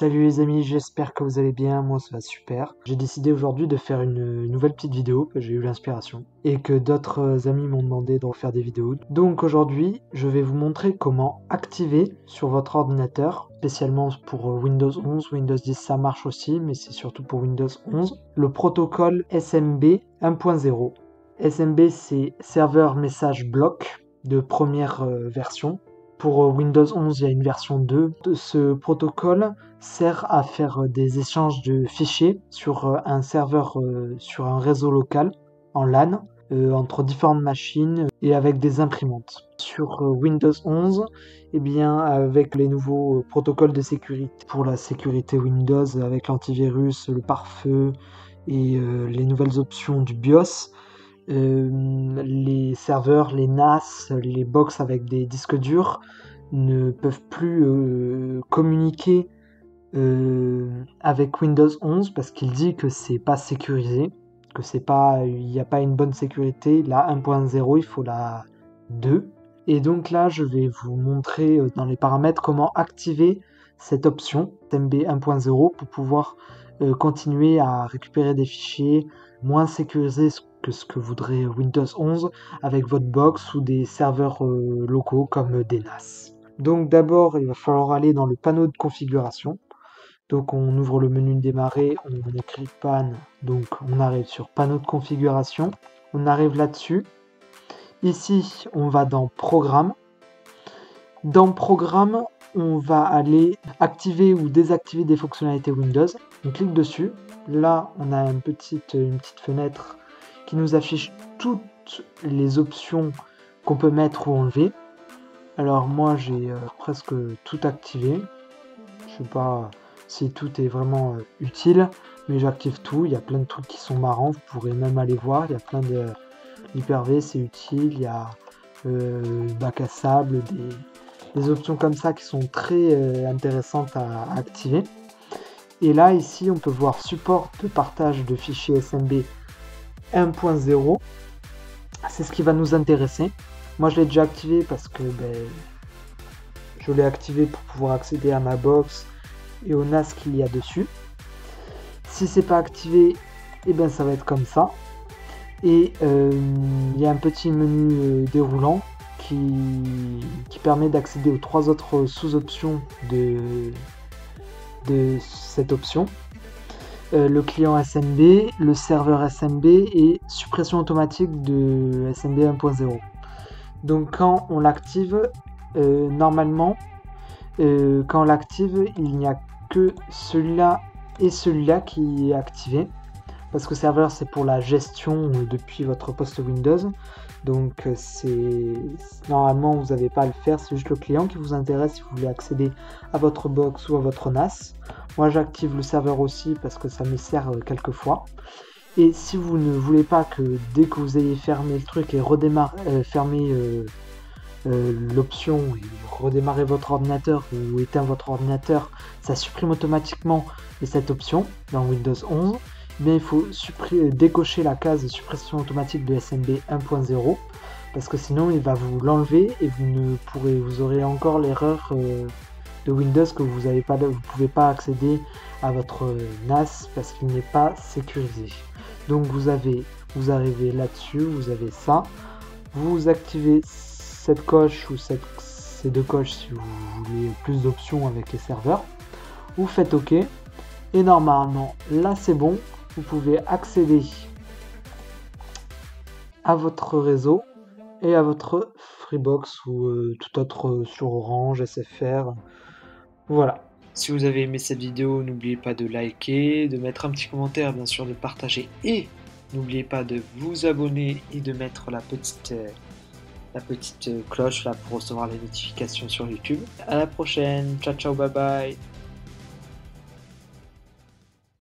Salut les amis, j'espère que vous allez bien, moi ça va super. J'ai décidé aujourd'hui de faire une nouvelle petite vidéo, que j'ai eu l'inspiration, et que d'autres amis m'ont demandé de refaire des vidéos. Donc aujourd'hui, je vais vous montrer comment activer sur votre ordinateur, spécialement pour Windows 11, Windows 10 ça marche aussi, mais c'est surtout pour Windows 11, le protocole SMB 1.0. SMB c'est Server Message Block de première version. Pour Windows 11, il y a une version 2. Ce protocole sert à faire des échanges de fichiers sur un serveur, sur un réseau local en LAN, entre différentes machines et avec des imprimantes. Sur Windows 11, eh bien, avec les nouveaux protocoles de sécurité pour la sécurité Windows, avec l'antivirus, le pare-feu et les nouvelles options du BIOS, les serveurs, les NAS, les box avec des disques durs ne peuvent plus communiquer avec Windows 11 parce qu'il dit que c'est pas sécurisé, que il n'y a pas une bonne sécurité. La 1.0, il faut la 2. Et donc là, je vais vous montrer dans les paramètres comment activer cette option SMB 1.0 pour pouvoir continuer à récupérer des fichiers moins sécurisés que ce que voudrait Windows 11 avec votre box ou des serveurs locaux comme des NAS. Donc d'abord, il va falloir aller dans le panneau de configuration. Donc on ouvre le menu de démarrer, on écrit pan, donc on arrive sur panneau de configuration. On arrive là-dessus. Ici, on va dans programme. Dans programme, on va aller activer ou désactiver des fonctionnalités Windows. On clique dessus. Là, on a une petite fenêtre qui nous affiche toutes les options qu'on peut mettre ou enlever. Alors moi, j'ai presque tout activé. Je sais pas si tout est vraiment utile, mais j'active tout. Il y a plein de trucs qui sont marrants. Vous pourrez même aller voir. Il y a plein de Hyper-V, c'est utile. Il y a bac à sable, des options comme ça qui sont très intéressantes à activer. Et là, ici, on peut voir support de partage de fichiers SMB 1.0. C'est ce qui va nous intéresser. Moi, je l'ai déjà activé parce que je l'ai activé pour pouvoir accéder à ma box et au NAS qu'il y a dessus. Si c'est pas activé, ça va être comme ça. Et il y a un petit menu déroulant qui permet d'accéder aux trois autres sous-options de cette option. Le client SMB, le serveur SMB et suppression automatique de SMB 1.0. Donc quand on l'active, normalement, quand on l'active, il n'y a que celui-là et celui-là qui est activé. Parce que serveur, c'est pour la gestion depuis votre poste Windows. Donc normalement, vous n'avez pas à le faire. C'est juste le client qui vous intéresse si vous voulez accéder à votre box ou à votre NAS. Moi, j'active le serveur aussi parce que ça me sert quelquefois. Et si vous ne voulez pas que dès que vous ayez fermé le truc et fermer l'option et redémarrer votre ordinateur ou éteindre votre ordinateur, ça supprime automatiquement cette option dans Windows 11, il faut décocher la case suppression automatique de SMB 1.0 parce que sinon il va vous l'enlever et vous aurez encore l'erreur de Windows que vous pouvez pas accéder à votre NAS parce qu'il n'est pas sécurisé. Donc vous arrivez là-dessus, vous avez ça, vous activez cette coche ou ces deux coches si vous voulez plus d'options avec les serveurs, vous faites OK et normalement là c'est bon, vous pouvez accéder à votre réseau et à votre Freebox ou tout autre sur Orange, SFR. Voilà. Si vous avez aimé cette vidéo, n'oubliez pas de liker, de mettre un petit commentaire, bien sûr de partager et n'oubliez pas de vous abonner et de mettre la petite cloche là pour recevoir les notifications sur YouTube. À la prochaine, ciao ciao, bye bye.